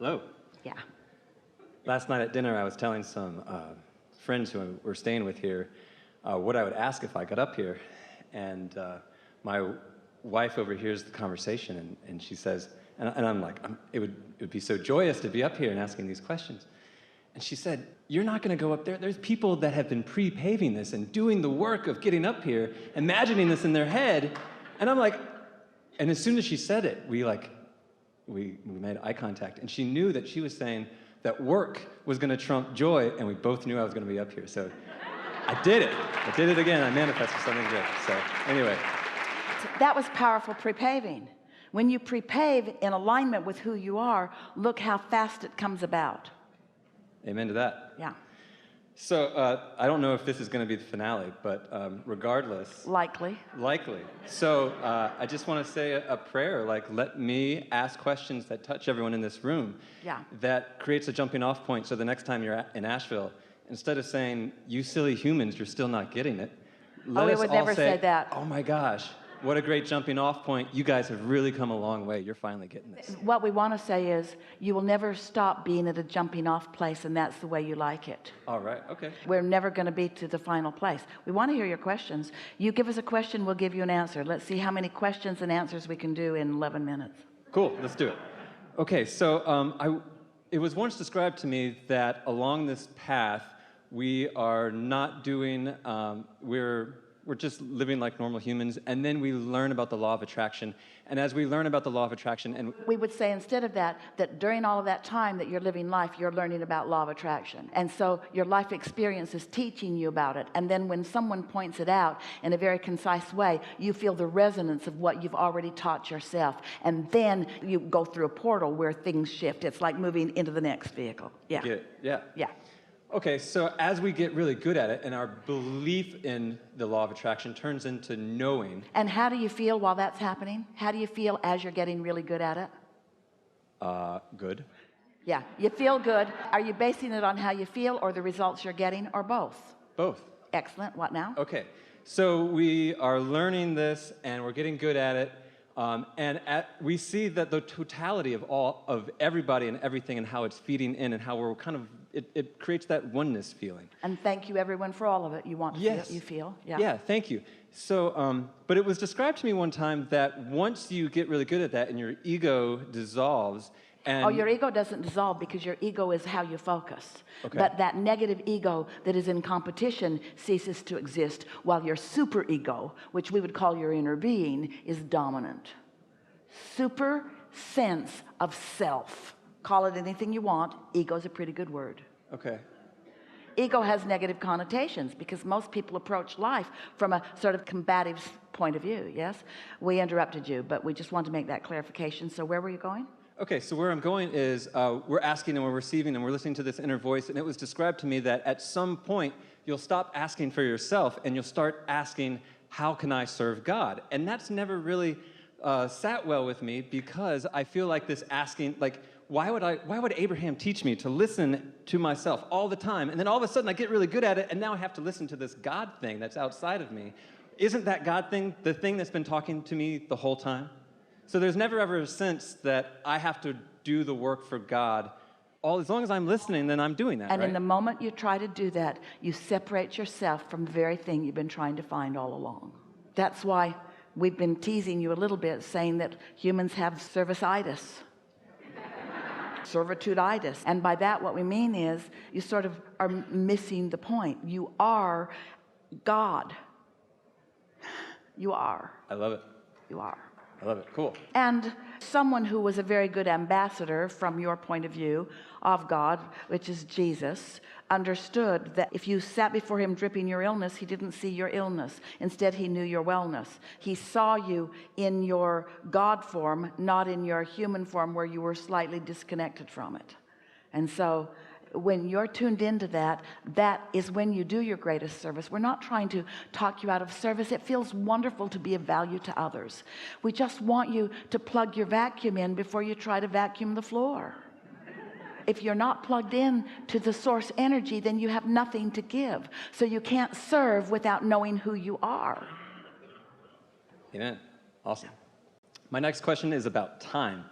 Hello. Yeah. Last night at dinner, I was telling some friends who were staying with here what I would ask if I got up here. And my wife overhears the conversation, and she says, and I'm like, it would be so joyous to be up here and asking these questions. And she said, you're not going to go up there. There's people that have been pre-paving this and doing the work of getting up here, imagining this in their head. And I'm like, and as soon as she said it, we made eye contact. And she knew that she was saying that work was going to trump joy, and we both knew I was going to be up here. So I did it. I did it again. I manifested something good. So anyway. That was powerful pre-paving. When you pre-pave in alignment with who you are, look how fast it comes about. Amen to that. Yeah. So I don't know if this is going to be the finale, but regardless. Likely. So I just want to say a prayer, like let me ask questions that touch everyone in this room. Yeah. That creates a jumping off point, so the next time you're in Asheville, instead of saying, you silly humans, you're still not getting it, let we us would all never say, say that. Oh my gosh, what a great jumping off point. You guys have really come a long way. You're finally getting this. What we want to say is, you will never stop being at a jumping off place, and that's the way you like it. All right, okay. We're never going to be to the final place. We want to hear your questions. You give us a question, we'll give you an answer. Let's see how many questions and answers we can do in 11 minutes. Cool, let's do it. Okay, so it was once described to me that along this path, we are not doing, we're just living like normal humans, and then we learn about the law of attraction. And as we learn about the law of attraction, and we would say instead of that during all of that time that you're living life, you're learning about law of attraction. And so your life experience is teaching you about it. And then when someone points it out in a very concise way, you feel the resonance of what you've already taught yourself. And then you go through a portal where things shift. It's like moving into the next vehicle. Yeah. Get it? Yeah. Yeah. Okay, so as we get really good at it, and our belief in the law of attraction turns into knowing. And how do you feel while that's happening? How do you feel as you're getting really good at it? Good. Yeah, you feel good. Are you basing it on how you feel or the results you're getting, or both? Both. Excellent. What now? Okay, so we are learning this and we're getting good at it. We see that the totality of everybody and everything and how it's feeding in and how we're kind of, it creates that oneness feeling. And thank you everyone for all of it. You want to Yes. feel, you feel. Yeah. Yeah, thank you. So, but it was described to me one time that once you get really good at that and your ego dissolves, and your ego doesn't dissolve because your ego is how you focus. Okay. But that negative ego that is in competition ceases to exist, while your super ego, which we would call your inner being, is dominant. Super sense of self. Call it anything you want. Ego is a pretty good word. Okay. Ego has negative connotations because most people approach life from a sort of combative point of view. Yes, we interrupted you, but we just want to make that clarification. So where were you going? Okay, so where I'm going is we're asking and we're receiving and we're listening to this inner voice, and it was described to me that at some point you'll stop asking for yourself and you'll start asking, how can I serve God? And that's never really sat well with me, because I feel like this asking, like, why would Abraham teach me to listen to myself all the time? And then all of a sudden I get really good at it, and now I have to listen to this God thing that's outside of me. Isn't that God thing the thing that's been talking to me the whole time? So there's never ever a sense that I have to do the work for God. As long as I'm listening, then I'm doing that, And right? in the moment you try to do that, you separate yourself from the very thing you've been trying to find all along. That's why we've been teasing you a little bit, saying that humans have service-itis. Servitude-itis. And by that what we mean is you sort of are missing the point. You are God. You are. I love it. You are. I love it. Cool. And someone who was a very good ambassador from your point of view of God, which is Jesus, understood that if you sat before him dripping your illness, he didn't see your illness. Instead, he knew your wellness. He saw you in your God form, not in your human form where you were slightly disconnected from it. And so when you're tuned into that, that is when you do your greatest service. We're not trying to talk you out of service. It feels wonderful to be of value to others. We just want you to plug your vacuum in before you try to vacuum the floor. If you're not plugged in to the source energy, then you have nothing to give. So you can't serve without knowing who you are. Amen. Awesome. My next question is about time.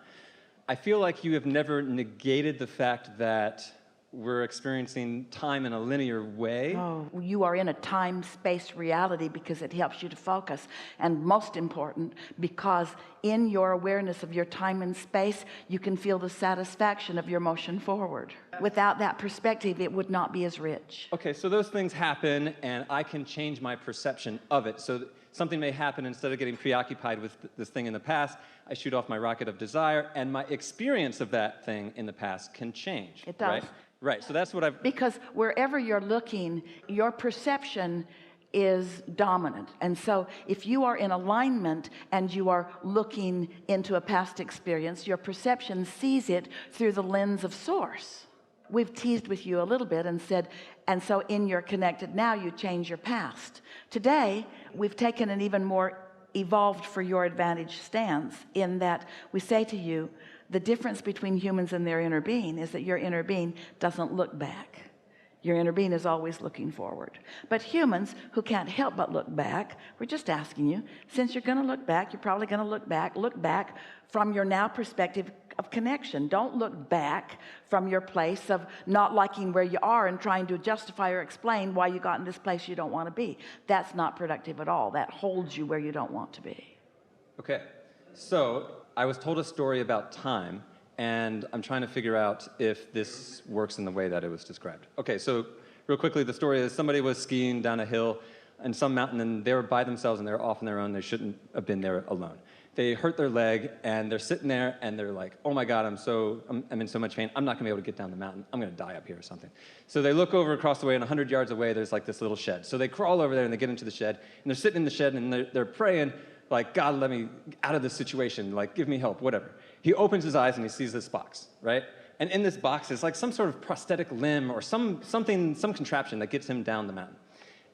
I feel like you have never negated the fact that we're experiencing time in a linear way. Oh, you are in a time-space reality because it helps you to focus. And most important, because in your awareness of your time and space, you can feel the satisfaction of your motion forward. Without that perspective, it would not be as rich. Okay, so those things happen, and I can change my perception of it. So something may happen, instead of getting preoccupied with this thing in the past, I shoot off my rocket of desire, and my experience of that thing in the past can change. It does. Right? Right, so that's what I've... Because wherever you're looking, your perception is dominant. And so if you are in alignment and you are looking into a past experience, your perception sees it through the lens of source. We've teased with you a little bit and said, and so in your connected now, you change your past. Today, we've taken an even more evolved for your advantage stance in that we say to you, the difference between humans and their inner being is that your inner being doesn't look back. Your inner being is always looking forward. But humans who can't help but look back, we're just asking you, since you're going to look back, you're probably going to look back from your now perspective of connection. Don't look back from your place of not liking where you are and trying to justify or explain why you got in this place you don't want to be. That's not productive at all. That holds you where you don't want to be. Okay, so I was told a story about time, and I'm trying to figure out if this works in the way that it was described. Okay, so real quickly, the story is somebody was skiing down a hill in some mountain, and they were by themselves, and they were off on their own. They shouldn't have been there alone. They hurt their leg, and they're sitting there, and they're like, oh my God, I'm in so much pain. I'm not gonna be able to get down the mountain. I'm gonna die up here or something. So they look over across the way, and 100 yards away, there's like this little shed. So they crawl over there, and they get into the shed, and they're sitting in the shed, and they're praying, like, God, let me out of this situation, like, give me help, whatever. He opens his eyes and he sees this box, right? And in this box is like some sort of prosthetic limb or some contraption that gets him down the mountain.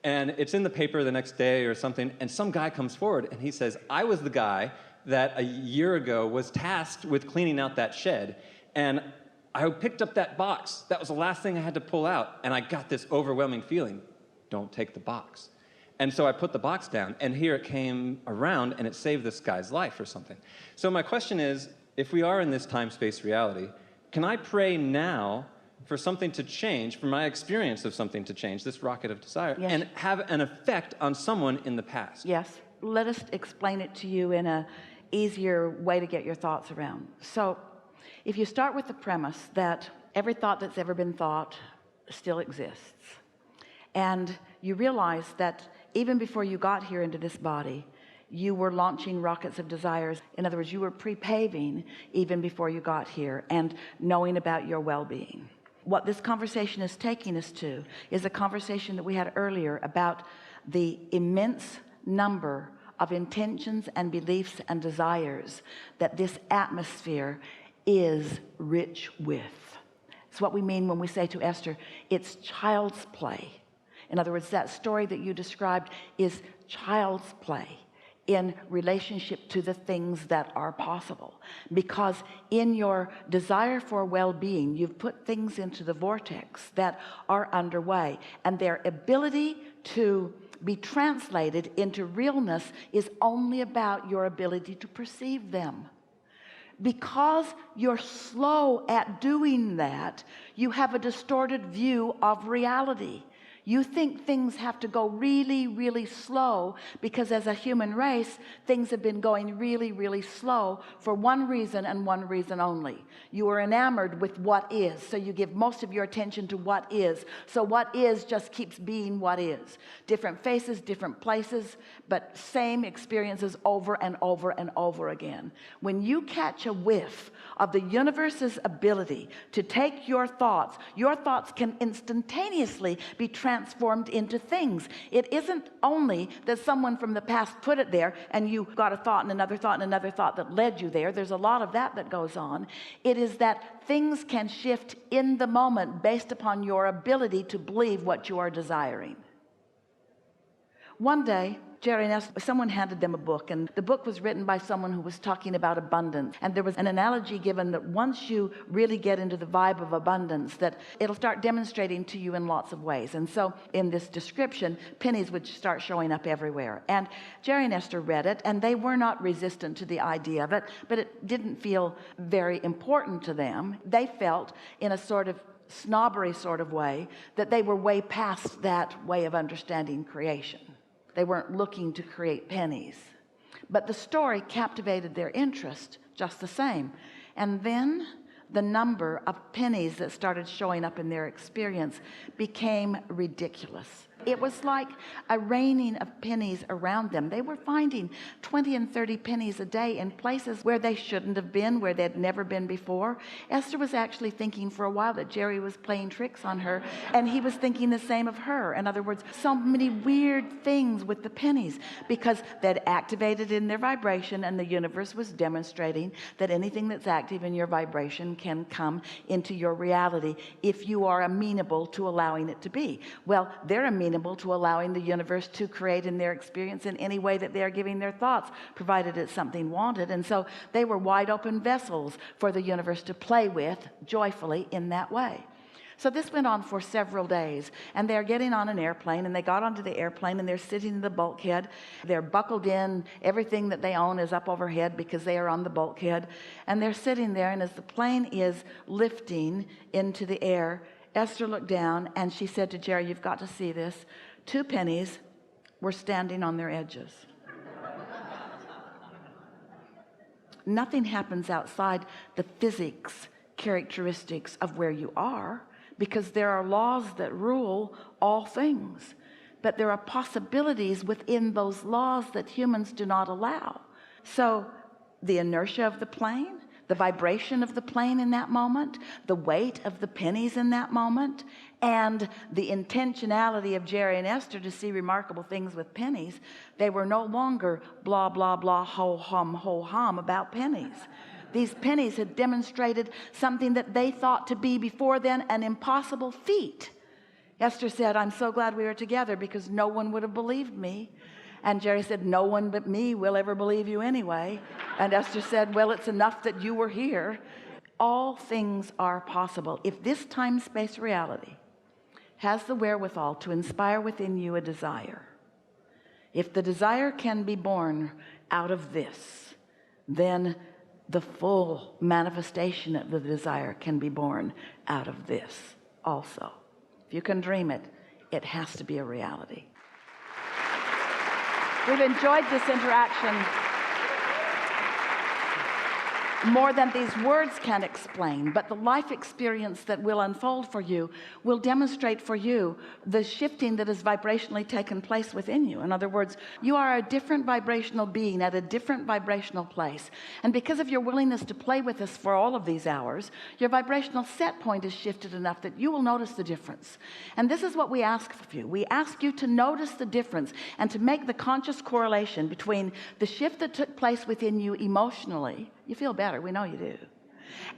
And it's in the paper the next day or something, and some guy comes forward and he says, I was the guy that a year ago was tasked with cleaning out that shed, and I picked up that box. That was the last thing I had to pull out, and I got this overwhelming feeling, don't take the box. And so I put the box down, and here it came around, and it saved this guy's life or something. So my question is, if we are in this time-space reality, can I pray now for something to change, for my experience of something to change, this rocket of desire, yes, and have an effect on someone in the past? Yes. Let us explain it to you in an easier way to get your thoughts around. So if you start with the premise that every thought that's ever been thought still exists, and you realize that even before you got here into this body, you were launching rockets of desires. In other words, you were pre-paving even before you got here and knowing about your well-being. What this conversation is taking us to is a conversation that we had earlier about the immense number of intentions and beliefs and desires that this atmosphere is rich with. It's what we mean when we say to Esther, it's child's play. In other words, that story that you described is child's play in relationship to the things that are possible. Because in your desire for well-being, you've put things into the vortex that are underway, and their ability to be translated into realness is only about your ability to perceive them. Because you're slow at doing that, you have a distorted view of reality. You think things have to go really, really slow because as a human race, things have been going really, really slow for one reason and one reason only. You are enamored with what is, so you give most of your attention to what is. So what is just keeps being what is. Different faces, different places, but same experiences over and over and over again. When you catch a whiff of the universe's ability to take your thoughts can instantaneously be transformed into things. It isn't only that someone from the past put it there and you got a thought and another thought and another thought that led you there. There's a lot of that goes on. It is that things can shift in the moment based upon your ability to believe what you are desiring. One day, Jerry and Esther, someone handed them a book, and the book was written by someone who was talking about abundance. And there was an analogy given that once you really get into the vibe of abundance, that it'll start demonstrating to you in lots of ways. And so in this description, pennies would start showing up everywhere. And Jerry and Esther read it, and they were not resistant to the idea of it, but it didn't feel very important to them. They felt in a sort of snobbery sort of way that they were way past that way of understanding creation. They weren't looking to create pennies, but the story captivated their interest just the same. And then the number of pennies that started showing up in their experience became ridiculous. It was like a raining of pennies around them. They were finding 20 and 30 pennies a day in places where they shouldn't have been, where they'd never been before. Esther was actually thinking for a while that Jerry was playing tricks on her, and he was thinking the same of her. In other words, so many weird things with the pennies, because they'd activated in their vibration, and the universe was demonstrating that anything that's active in your vibration can come into your reality if you are amenable to allowing it to be. Well, they're amenable to allowing the universe to create in their experience in any way that they are giving their thoughts, provided it's something wanted. And so they were wide open vessels for the universe to play with joyfully in that way. So this went on for several days, and they're getting on an airplane, and they got onto the airplane, and they're sitting in the bulkhead. They're buckled in. Everything that they own is up overhead because they are on the bulkhead, and they're sitting there. And as the plane is lifting into the air, Esther looked down, and she said to Jerry, "You've got to see this. 2 pennies were standing on their edges." Nothing happens outside the physics characteristics of where you are, because there are laws that rule all things. But there are possibilities within those laws that humans do not allow. So the inertia of the plane, the vibration of the plane in that moment, the weight of the pennies in that moment, and the intentionality of Jerry and Esther to see remarkable things with pennies, they were no longer blah, blah, blah, ho hum about pennies. These pennies had demonstrated something that they thought to be before then an impossible feat. Esther said, "I'm so glad we were together, because no one would have believed me." And Jerry said, "No one but me will ever believe you anyway." And Esther said, "Well, it's enough that you were here." All things are possible. If this time-space reality has the wherewithal to inspire within you a desire, if the desire can be born out of this, then the full manifestation of the desire can be born out of this also. If you can dream it, it has to be a reality. We've enjoyed this interaction more than these words can explain, but the life experience that will unfold for you will demonstrate for you the shifting that has vibrationally taken place within you. In other words, you are a different vibrational being at a different vibrational place, and because of your willingness to play with us for all of these hours, your vibrational set point is shifted enough that you will notice the difference. And this is what we ask of you. We ask you to notice the difference and to make the conscious correlation between the shift that took place within you emotionally. You feel better, we know you do.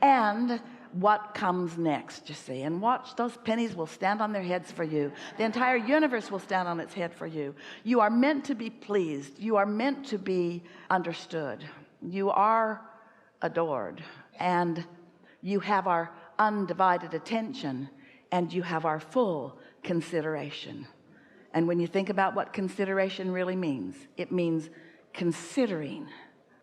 And what comes next, you see. And watch, those pennies will stand on their heads for you. The entire universe will stand on its head for you. You are meant to be pleased. You are meant to be understood. You are adored. And you have our undivided attention, and you have our full consideration. And when you think about what consideration really means, it means considering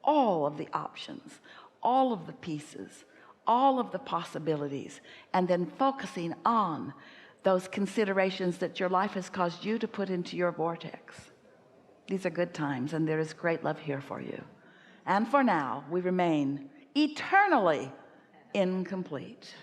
all of the options, all of the pieces, all of the possibilities, and then focusing on those considerations that your life has caused you to put into your vortex. These are good times, and there is great love here for you. And for now, we remain eternally incomplete.